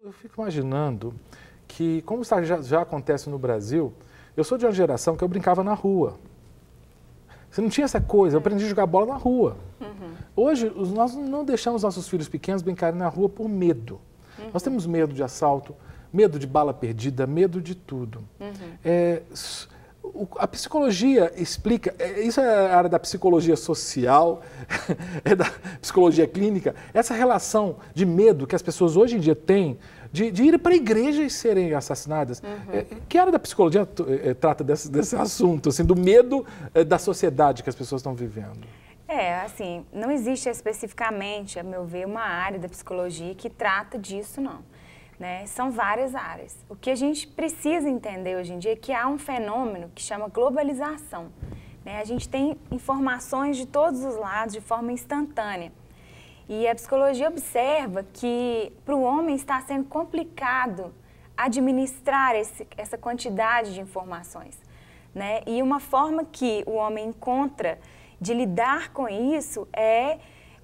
Eu fico imaginando que, como isso já acontece no Brasil, eu sou de uma geração que eu brincava na rua. Você não tinha essa coisa, eu aprendi a jogar bola na rua. Hoje, nós não deixamos nossos filhos pequenos brincarem na rua por medo. Nós temos medo de assalto, medo de bala perdida, medo de tudo. A psicologia explica, isso é a área da psicologia social, é da psicologia clínica, essa relação de medo que as pessoas hoje em dia têm de ir para a igreja e serem assassinadas. Que área da psicologia trata desse assunto, assim, do medo da sociedade que as pessoas estão vivendo? Assim, não existe especificamente, a meu ver, uma área da psicologia que trata disso, não. Né? São várias áreas. O que a gente precisa entender hoje em dia é que há um fenômeno que chama globalização. Né? A gente tem informações de todos os lados de forma instantânea. E a psicologia observa que para o homem está sendo complicado administrar essa quantidade de informações. Né? E uma forma que o homem encontra de lidar com isso é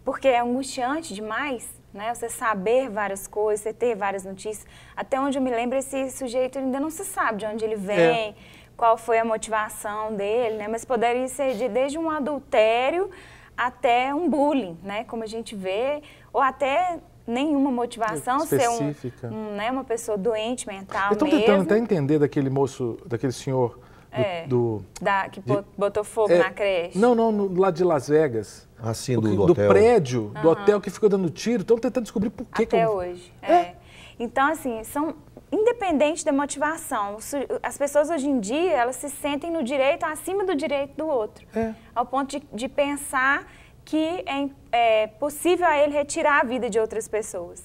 porque é angustiante demais, né? Você saber várias coisas, você ter várias notícias. Até onde eu me lembro, esse sujeito ainda não se sabe de onde ele vem, qual foi a motivação dele, né? Mas poderia ser desde um adultério até um bullying, né? Como a gente vê, ou até nenhuma motivação, específica. Ser né? Uma pessoa doente mental. Eu estou tentando até entender daquele moço, daquele senhor que botou fogo na creche. Não, lá de Las Vegas. Assim, do hotel. Do prédio, do hotel que ficou dando tiro. Estão tentando descobrir por que. Até hoje. Então, assim, independente da motivação, as pessoas hoje em dia, elas se sentem no direito acima do direito do outro. Ao ponto de pensar que é possível a ele retirar a vida de outras pessoas.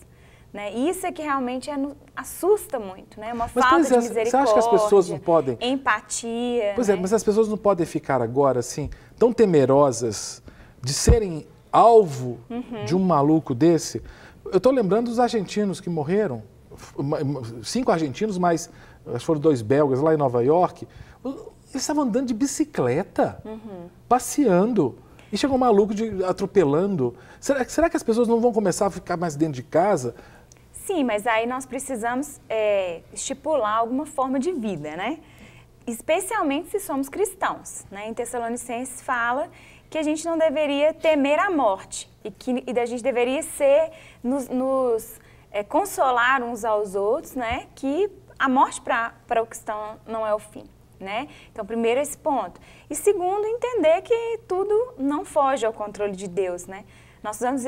Né? Isso é que realmente assusta muito, né? Uma falta de misericórdia, você acha que as pessoas não podem... empatia. Pois é, mas as pessoas não podem ficar agora, assim, tão temerosas de serem alvo de um maluco desse. Eu estou lembrando dos argentinos que morreram, 5 argentinos, mas acho que foram 2 belgas lá em Nova York. Eles estavam andando de bicicleta, passeando, e chegou um maluco atropelando. Será que as pessoas não vão começar a ficar mais dentro de casa? Sim, mas aí nós precisamos estipular alguma forma de vida, né? Especialmente se somos cristãos, né? Em Tessalonicenses fala que a gente não deveria temer a morte e a gente deveria nos consolar uns aos outros, né? Que a morte para o cristão não é o fim, né? Então, primeiro esse ponto. E segundo, entender que tudo não foge ao controle de Deus, né?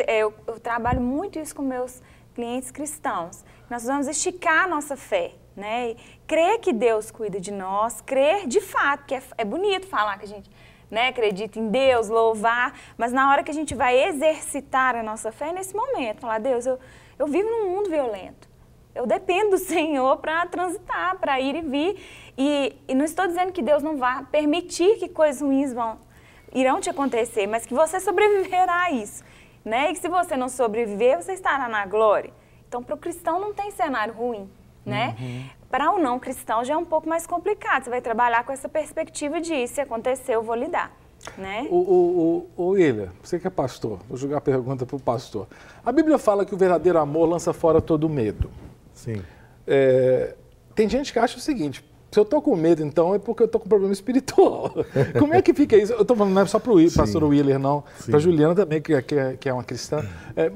Eu trabalho muito isso com meus clientes cristãos. Nós vamos esticar a nossa fé, né? E crer que Deus cuida de nós, crer de fato, que é bonito falar que a gente, né, acredita em Deus, louvar, mas na hora que a gente vai exercitar a nossa fé, é nesse momento, falar, Deus, eu vivo num mundo violento, eu dependo do Senhor para transitar, para ir e vir, e não estou dizendo que Deus não vai permitir que coisas ruins irão te acontecer, mas que você sobreviverá a isso. Né? E que se você não sobreviver, você estará na glória. Então, para o cristão não tem cenário ruim, né? Para o não cristão já é um pouco mais complicado. Você vai trabalhar com essa perspectiva de se acontecer, eu vou lidar, né? William, você que é pastor, vou jogar a pergunta para o pastor. A Bíblia fala que o verdadeiro amor lança fora todo medo. Sim. Tem gente que acha o seguinte, se eu estou com medo, então, é porque eu estou com problema espiritual. Como é que fica isso? Eu estou falando não é só para o pastor Willer, não. Para a Juliana também, que é uma cristã.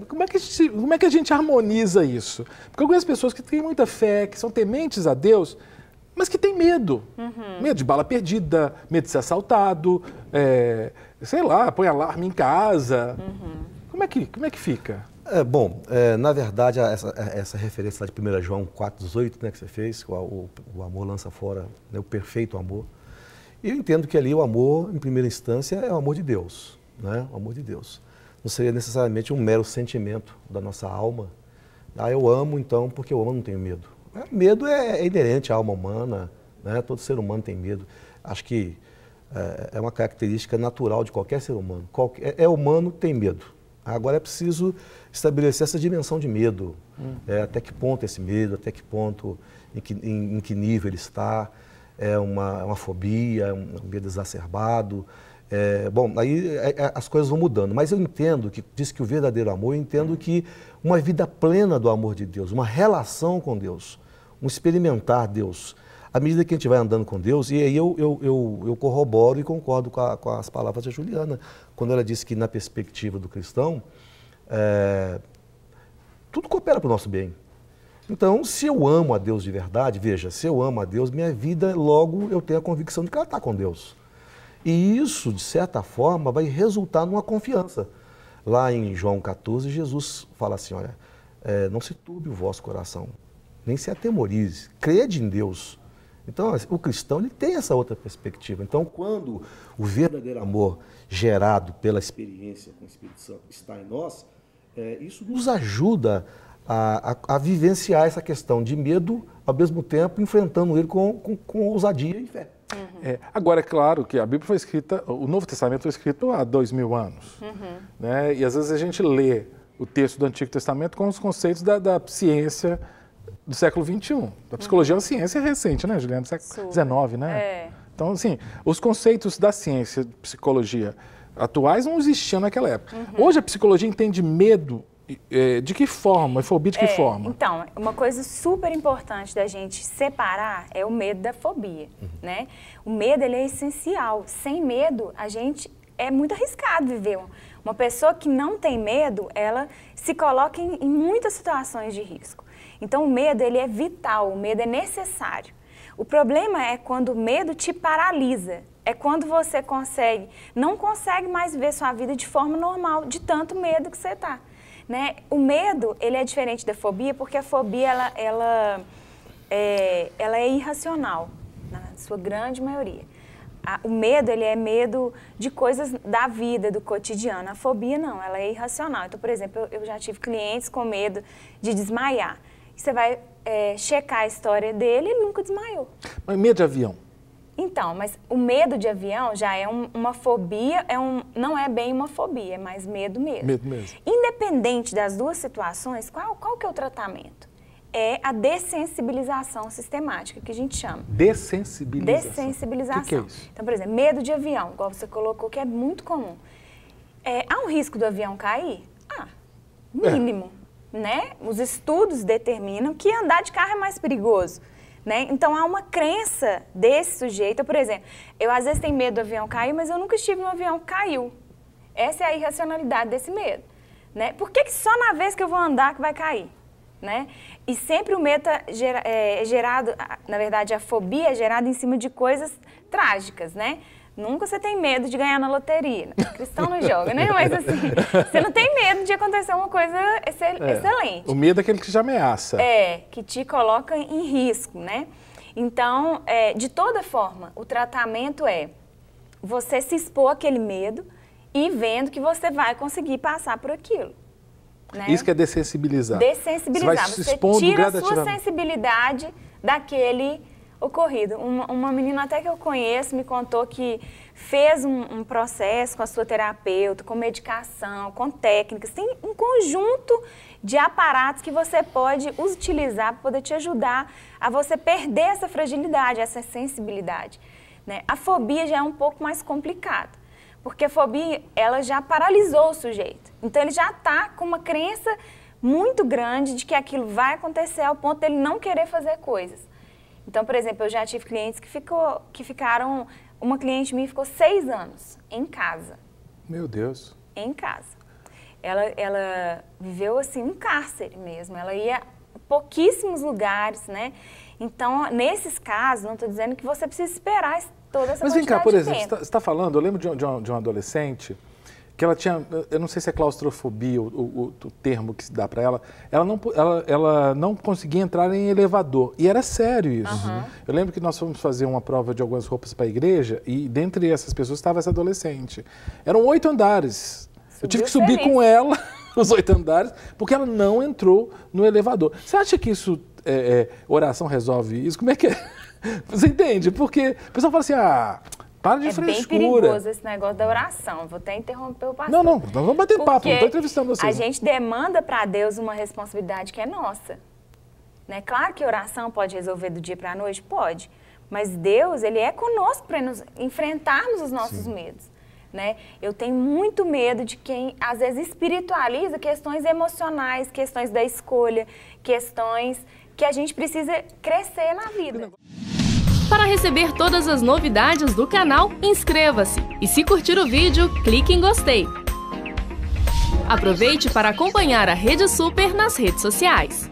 Como é que a gente harmoniza isso? Porque eu conheço pessoas que têm muita fé, que são tementes a Deus, mas que têm medo. Medo de bala perdida, medo de ser assaltado, sei lá, põe alarme em casa. Como é que fica? Na verdade, essa referência lá de 1 João 4,18, né, que você fez, o amor lança fora, né, o perfeito amor. E eu entendo que ali o amor, em primeira instância, é o amor de Deus, né? O amor de Deus. Não seria necessariamente um mero sentimento da nossa alma. Eu amo, então, porque eu amo, não tenho medo. Medo é inerente à alma humana, né? Todo ser humano tem medo. Acho que é uma característica natural de qualquer ser humano. É humano, tem medo. Agora é preciso estabelecer essa dimensão de medo. Até que ponto esse medo, até que ponto, em que nível ele está. É uma fobia, um medo exacerbado, Bom, aí as coisas vão mudando, mas eu entendo que, diz que o verdadeiro amor, eu entendo que uma vida plena do amor de Deus, uma relação com Deus, um experimentar Deus, à medida que a gente vai andando com Deus, e aí eu corroboro e concordo com as palavras da Juliana, quando ela disse que na perspectiva do cristão, tudo coopera para o nosso bem. Então, se eu amo a Deus de verdade, veja, se eu amo a Deus, minha vida, logo eu tenho a convicção de que ela está com Deus. E isso, de certa forma, vai resultar numa confiança. Lá em João 14, Jesus fala assim, olha, não se turbe o vosso coração, nem se atemorize, crede em Deus. Então, o cristão ele tem essa outra perspectiva. Então, quando o verdadeiro amor gerado pela experiência com o Espírito Santo está em nós, isso nos ajuda a vivenciar essa questão de medo, ao mesmo tempo enfrentando ele com ousadia e fé. Agora, é claro que a Bíblia foi escrita, o Novo Testamento foi escrito há 2000 anos. Né? E às vezes a gente lê o texto do Antigo Testamento com os conceitos da ciência do século XXI. A psicologia é uma ciência recente, né, Juliana? Do século XIX, né? Então, assim, os conceitos da ciência, psicologia atuais não existiam naquela época. Hoje a psicologia entende medo de que forma? Fobia de que forma? Então, uma coisa super importante da gente separar é o medo da fobia, né? O medo, ele é essencial. Sem medo, é muito arriscado viver. Uma pessoa que não tem medo, ela se coloca em muitas situações de risco. Então, o medo, ele é vital, o medo é necessário. O problema é quando o medo te paralisa. É quando você não consegue mais viver sua vida de forma normal, de tanto medo que você está. Né? O medo, ele é diferente da fobia, porque a fobia, ela é irracional, na sua grande maioria. O medo, ele é medo de coisas da vida, do cotidiano. A fobia, não, ela é irracional. Então, por exemplo, eu já tive clientes com medo de desmaiar. Você vai checar a história dele, ele nunca desmaiou. Mas medo de avião? Então, mas o medo de avião já é uma fobia, não é bem uma fobia, é mais medo mesmo. Medo mesmo. Independente das duas situações, qual que é o tratamento? É a dessensibilização sistemática, que a gente chama. Dessensibilização? Dessensibilização. O que é isso? Então, por exemplo, medo de avião, igual você colocou, que é muito comum. Há um risco do avião cair? Mínimo. Né? Os estudos determinam que andar de carro é mais perigoso. Né? Então, há uma crença desse sujeito. Por exemplo, eu às vezes tenho medo do avião cair, mas eu nunca estive no avião que caiu. Essa é a irracionalidade desse medo. Né? Por que só na vez que eu vou andar que vai cair? Né? E sempre o medo é gerado, na verdade, a fobia é gerada em cima de coisas trágicas, né? Nunca você tem medo de ganhar na loteria. Né? Cristão não joga, né? Mas assim, você não tem medo de acontecer uma coisa excelente. O medo é aquele que te ameaça. Que te coloca em risco, né? Então, de toda forma, o tratamento é você se expor àquele medo e vendo que você vai conseguir passar por aquilo. Né? Isso que é dessensibilizar. Dessensibilizar. Você tira a sua sensibilidade daquele ocorrido. Uma menina até que eu conheço me contou que fez um processo com a sua terapeuta, com medicação, com técnicas. Tem um conjunto de aparatos que você pode utilizar para poder te ajudar a você perder essa fragilidade, essa sensibilidade. Né? A fobia já é um pouco mais complicada, porque a fobia ela já paralisou o sujeito. Então ele já está com uma crença muito grande de que aquilo vai acontecer ao ponto dele não querer fazer coisas. Então, por exemplo, eu já tive clientes que ficaram... Uma cliente minha ficou 6 anos em casa. Meu Deus. Em casa. Ela viveu, assim, um cárcere mesmo. Ela ia a pouquíssimos lugares, né? Então, nesses casos, não estou dizendo que você precisa esperar toda essa quantidade de tempo. Mas vem cá, por exemplo, você está falando, eu lembro de um adolescente que ela tinha, eu não sei se é claustrofobia o termo que se dá para ela, ela não conseguia entrar em elevador. E era sério isso. Eu lembro que nós fomos fazer uma prova de algumas roupas para a igreja e dentre essas pessoas estava essa adolescente. Eram 8 andares. Eu tive que subir com ela os 8 andares porque ela não entrou no elevador. Você acha que isso, oração resolve isso? Como é que é? Você entende? Porque o pessoal fala assim, para de frescura. É bem perigoso esse negócio da oração. Vou até interromper o pastor. Não, nós vamos bater papo, não estou entrevistando vocês. A gente demanda para Deus uma responsabilidade que é nossa. Né? Claro que oração pode resolver do dia para a noite? Pode. Mas Deus, Ele é conosco para nos enfrentarmos os nossos medos. né? Eu tenho muito medo de quem, às vezes, espiritualiza questões emocionais, questões da escolha, questões que a gente precisa crescer na vida. Para receber todas as novidades do canal, inscreva-se. E se curtir o vídeo, clique em gostei. Aproveite para acompanhar a Rede Super nas redes sociais.